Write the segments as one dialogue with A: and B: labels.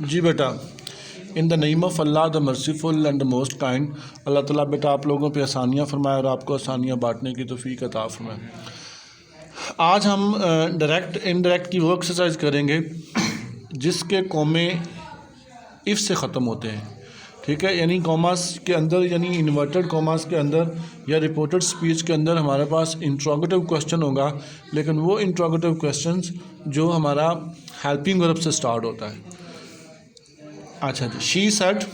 A: जी बेटा, in the name of Allah the merciful and the most kind. Allah ताला बेटा आप लोगों पे आसानियाँ फरमाए और आपको आसानियाँ बांटने की तौफीक अता फरमाए। आज हम डायरेक्ट इनडायरेक्ट की वो एक्सरसाइज करेंगे जिसके कौमे इफ़ से ख़त्म होते हैं, ठीक है। यानी कॉमास के अंदर, यानी इन्वर्टेड कॉमास के अंदर या रिपोर्टेड स्पीच के अंदर हमारे पास इंट्रोगेटिव क्वेश्चन होगा, लेकिन वो इंट्रोगेटिव क्वेश्चंस जो हमारा हेल्पिंग वर्ब से स्टार्ट होता है। अच्छा जी, she said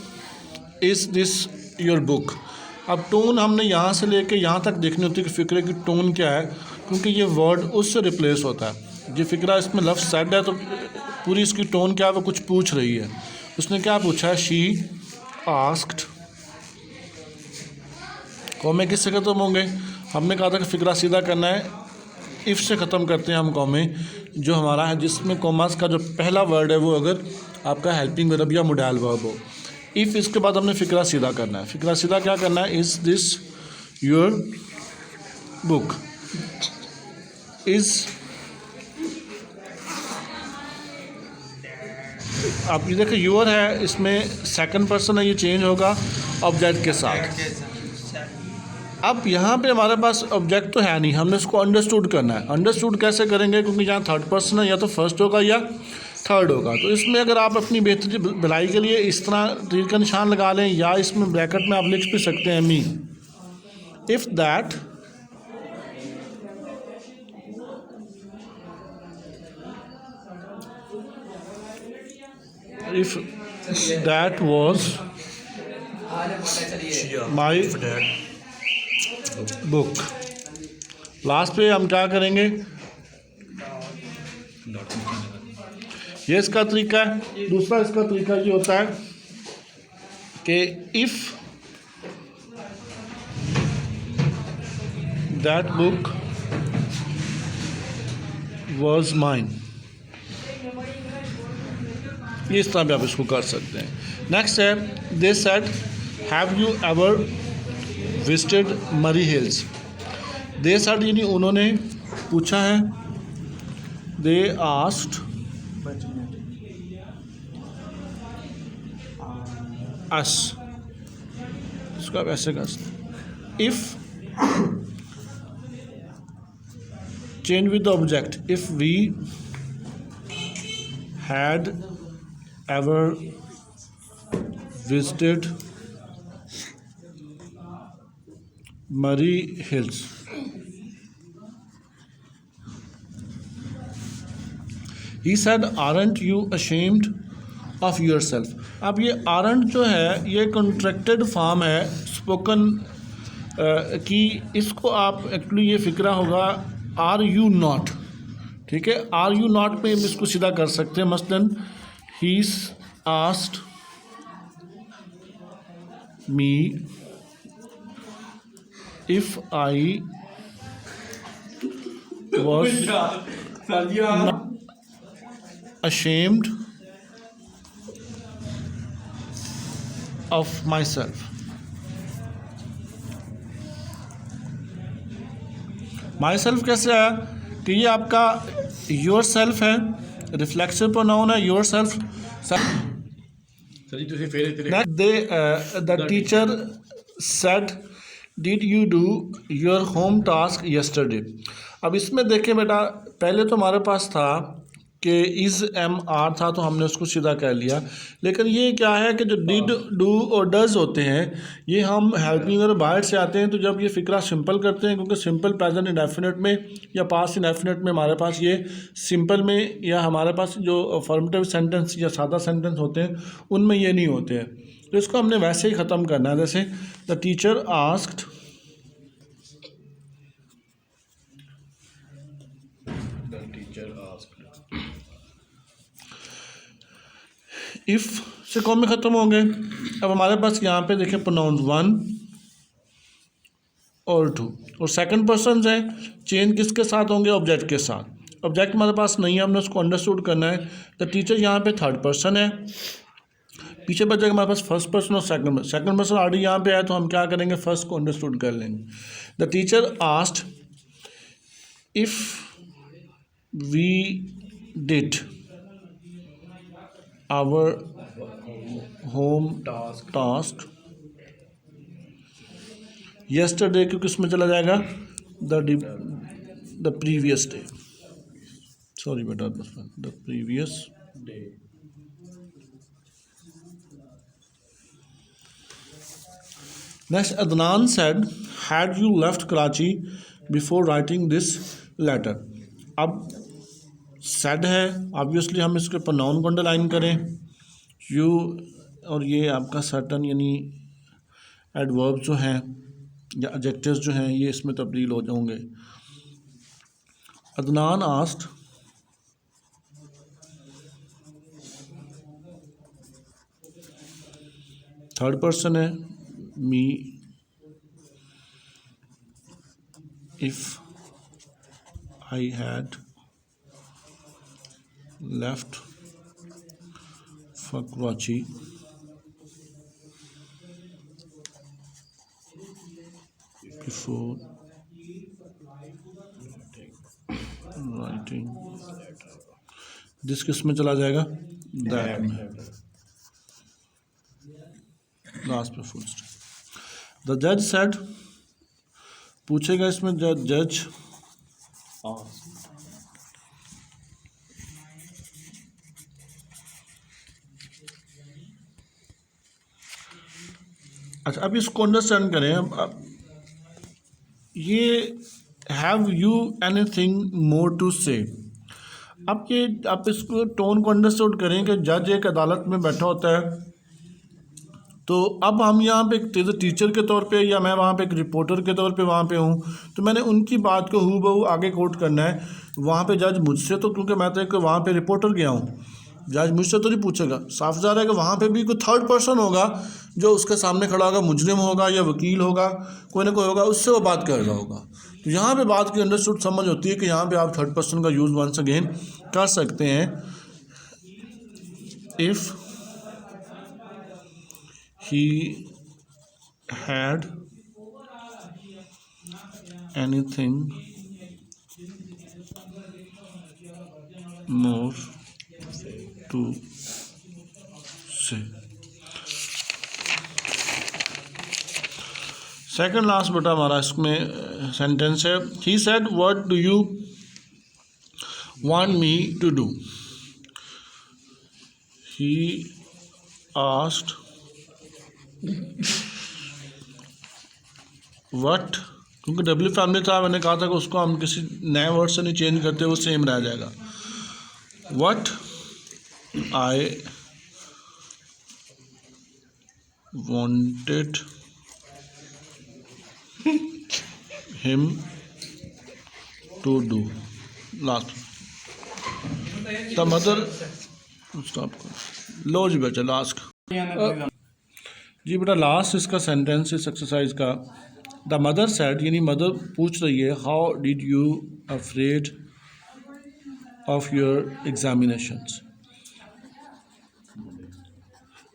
A: is this your book. अब टोन हमने यहाँ से लेके यहाँ तक देखनी होती है कि फ़िक्रे की टोन क्या है, क्योंकि ये वर्ड उससे रिप्लेस होता है। ये फ़िक्रा इसमें लफ्ज़ सेड है तो पूरी इसकी टोन क्या है, वो कुछ पूछ रही है। उसने क्या पूछा है? She asked. कौमे किससे ख़त्म होंगे? हमने कहा था कि फ़िक्रा सीधा करना है, इफ़ से ख़त्म करते हैं हम कौमे जो हमारा है, जिसमें कॉमास का जो पहला वर्ड है वो अगर आपका हेल्पिंग वर्ब या मोडाइल वर्ब हो। इफ़ इसके बाद हमने फ़िक्रा सीधा करना है। फ़िक्रा सीधा क्या करना है? Is this your book. Is, आप ये देखिए यूर है, इसमें सेकंड पर्सन है, ये चेंज होगा ऑब्जेक्ट के साथ। अब यहाँ पे हमारे पास ऑब्जेक्ट तो है नहीं, हमने इसको अंडरस्टूड करना है। अंडरस्टूड कैसे करेंगे? क्योंकि यहाँ थर्ड पर्सन है, या तो फर्स्ट होगा या थर्ड होगा। तो इसमें अगर आप अपनी बेहतरी भलाई के लिए इस तरह तीर का निशान लगा लें, या इसमें ब्रैकेट में आप लिख भी सकते हैं मी। If that was my book. Last पे हम क्या करेंगे? ये इसका तरीका है। दूसरा इसका तरीका ये होता है कि if that book was mine. ये इस तरह भी आप इसको कर सकते हैं। नेक्स्ट है they said have you ever visited Murree hills. They said यानी उन्होंने पूछा है। They asked us. इसको आप ऐसे कर सकते। If change with the object. If we had ever visited Murree hills. He said aren't you ashamed of yourself. अब ये आरंट जो है ये कॉन्ट्रैक्टेड फॉर्म है स्पोकन की। इसको आप एक्चुअली ये फ़िक्रा होगा आर यू नॉट, ठीक है। आर यू नॉट पे इसको सीधा कर सकते हैं। मसलन he asked me if I was ashamed of myself। myself कैसे आया? कि ये आपका योर सेल्फ है, रिफ्लेक्सिव प्रोनाउन है your self. The teacher said did you do your home task yesterday. अब इसमें देखें बेटा, पहले तो हमारे पास था कि इज़ एम आर था तो हमने उसको सीधा कह लिया, लेकिन ये क्या है कि जो डिड, डू और डज होते हैं ये हम हेल्पिंग और बाहर से आते हैं। तो जब ये फ़िक्रा सिंपल करते हैं, क्योंकि सिंपल प्रेजेंट इंडेफिनिट में या पास्ट इंडेफिनिट में हमारे पास ये सिंपल में, या हमारे पास जो अफर्मेटिव सेंटेंस या सादा सेंटेंस होते हैं उनमें ये नहीं होते हैं। तो इसको हमने वैसे ही ख़त्म करना है। जैसे द टीचर आस्क्ड इफ़ से कौन में ख़त्म होंगे। अब हमारे पास यहाँ पे देखें प्रोनाउंस वन और टू, और सेकंड पर्सन है, चेंज किसके साथ होंगे? ऑब्जेक्ट के साथ। ऑब्जेक्ट हमारे पास नहीं है, हमने उसको अंडरस्टूड करना है। द टीचर यहाँ पे थर्ड पर्सन है, पीछे बच जाएगा हमारे पास फर्स्ट पर्सन और सेकंड पर्सन ऑलरेडी यहाँ पे है, तो हम क्या करेंगे? फर्स्ट को अंडरस्टूड कर लेंगे। The teacher asked if we did our home task yesterday क्योंकि इसमें चला जाएगा द प्रीवियस डे, सॉरी बेटा, the previous day. Next, Adnan said had you left Karachi before writing this letter. अब सेड है, ऑब्वियसली हम इसके प्रोनाउन को अंडरलाइन करें, यू और ये आपका सर्टन यानी एडवर्ब जो हैं या एडजेक्टिव्स जो हैं ये इसमें तब्दील हो जाएंगे। अदनान आस्क्ड थर्ड पर्सन है, मी, if I had left for Karachi before writing this किस में चला जाएगा, दैट में, लास्ट पे फुल स्टॉप। द जज सेड, पूछेगा इसमें जज अच्छा, अब इसको अंडरस्टैंड करें। अब ये have you anything more to say, अब ये आप इसको टोन को अंडरस्टैंड करें कि जज एक अदालत में बैठा होता है, तो अब हम यहाँ पे एक टीचर के तौर पे या मैं वहाँ पे एक रिपोर्टर के तौर पे वहाँ पे हूँ, तो मैंने उनकी बात को हूबहू आगे कोट करना है। वहाँ पे जज मुझसे, तो क्योंकि मैं तो एक वहाँ पे रिपोर्टर गया हूँ, जज मुझसे तो नहीं पूछेगा। साफ ज़ाहिर है कि वहाँ पे भी कोई थर्ड पर्सन होगा जो उसके सामने खड़ा होगा, मुजरिम होगा या वकील होगा, कोई ना कोई होगा, उससे वो बात कर रहा होगा। तो यहाँ पे बात की अंडरस्टूड समझ होती है कि यहाँ पे आप थर्ड पर्सन का यूज़ वंस अगेन कर सकते हैं। If he had anything more to say। Second last बेटा हमारा इसमें सेंटेंस है, he said what do you want me to do। he asked what, क्योंकि डब्ल्यू फैमिली था, मैंने कहा था कि उसको हम किसी नए वर्ड से नहीं चेंज करते, वो सेम रह जाएगा। What I wanted him to do. Last the mother, stop करो, लो जी बेटा लास्ट जी बेटा लास्ट इसका सेंटेंस इस एक्सरसाइज का, द मदर सेड, यानी मदर पूछ रही है, how did you afraid of your examinations.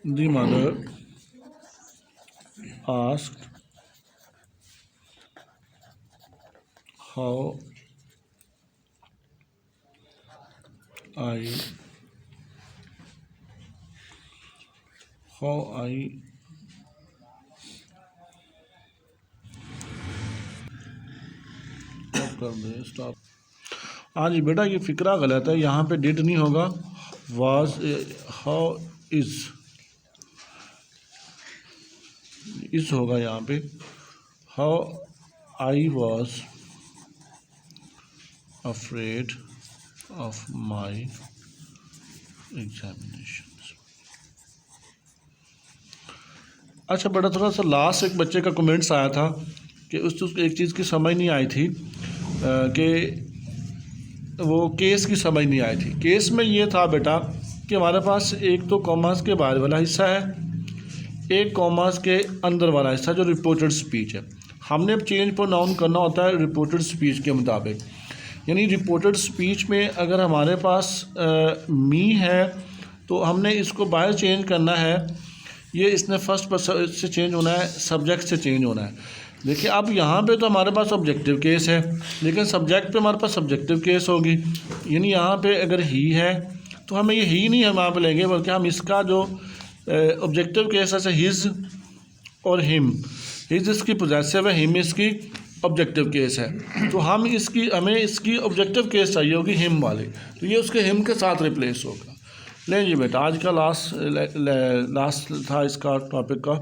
A: The mother asked how I कर दे स्टॉप। हाँ जी बेटा ये फ़िक्रा गलत है, यहाँ पे डिड नहीं होगा, वाज, हाउ इज होगा यहाँ पे, how I was afraid of my examination. अच्छा बेटा थोड़ा सा लास्ट एक बच्चे का कमेंट्स आया था कि उसको एक चीज़ की समझ नहीं आई थी कि वो केस की समझ नहीं आई थी। केस में ये था बेटा कि हमारे पास एक तो कॉमर्स के बाहर वाला हिस्सा है, एक कॉमर्स के अंदर वाला हिस्सा जो रिपोर्टेड स्पीच है। हमने अब चेंज प्रोनाउन करना होता है रिपोर्टेड स्पीच के मुताबिक, यानी रिपोर्टेड स्पीच में अगर हमारे पास मी है तो हमने इसको बाहर चेंज करना है, ये इसने फर्स्ट पर्सन से चेंज होना है, सब्जेक्ट से चेंज होना है। देखिए अब यहाँ पे तो हमारे पास ऑब्जेक्टिव केस है, लेकिन सब्जेक्ट पे हमारे पास सब्जेक्टिव केस होगी, यानी यहाँ पे अगर ही है तो हमें ये ही नहीं हम वहाँ पर लेंगे, बल्कि हम इसका जो ऑब्जेक्टिव केस है हिज और हिम, हिज इसकी पोजेसिव है, हिम इसकी ऑब्जेक्टिव केस है। तो हमें इसकी ऑब्जेक्टिव केस चाहिए होगी हिम वाली, तो ये उसके हिम के साथ रिप्लेस होगा। लें जी बेटा, आज का लास्ट था इसका टॉपिक का।